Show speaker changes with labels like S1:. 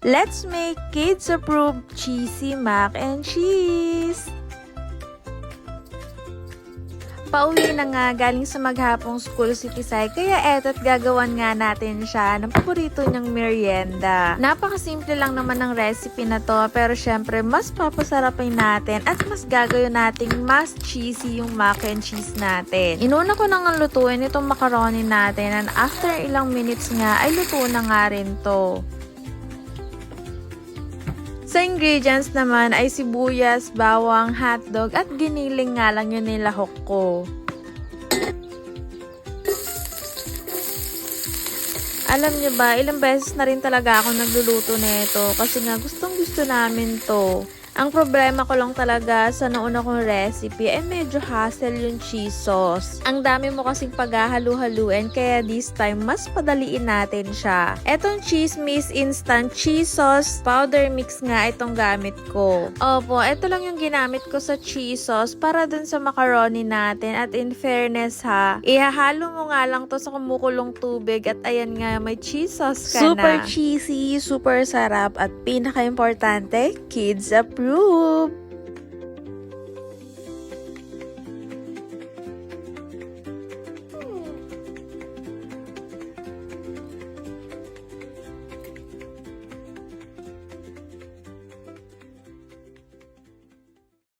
S1: Let's make kids-approved cheesy mac and cheese! Pauwi na nga galing sa maghapong school si Tisay, kaya eto't gagawan nga natin siya ng paborito niyang merienda. Napakasimple lang naman ng recipe na to, pero syempre mas papasarapin natin at mas gagawin nating mas cheesy yung mac and cheese natin. Inuna ko nang lutuin itong macaroni natin and after ilang minutes nga ay luto na nga rin to. Sa ingredients naman ay sibuyas, bawang, hotdog at giniling nga lang yung nilahok ko. Alam niyo ba, ilang beses na rin talaga ako nagluluto nito kasi nga gustong gusto namin to. Ang problema ko lang talaga sa nauna kong recipe ay medyo hassle yung cheese sauce. Ang dami mo kasing paghahalu-haluin kaya this time mas padaliin natin siya. Etong Cheese Miss Instant Cheese Sauce Powder Mix nga itong gamit ko. Opo, ito lang yung ginamit ko sa cheese sauce para dun sa macaroni natin at in fairness ha, ihahalo mo nga lang to sa kumukulong tubig at ayan nga may cheese sauce ka na. Super cheesy, super sarap at pinaka-importante, kids approved!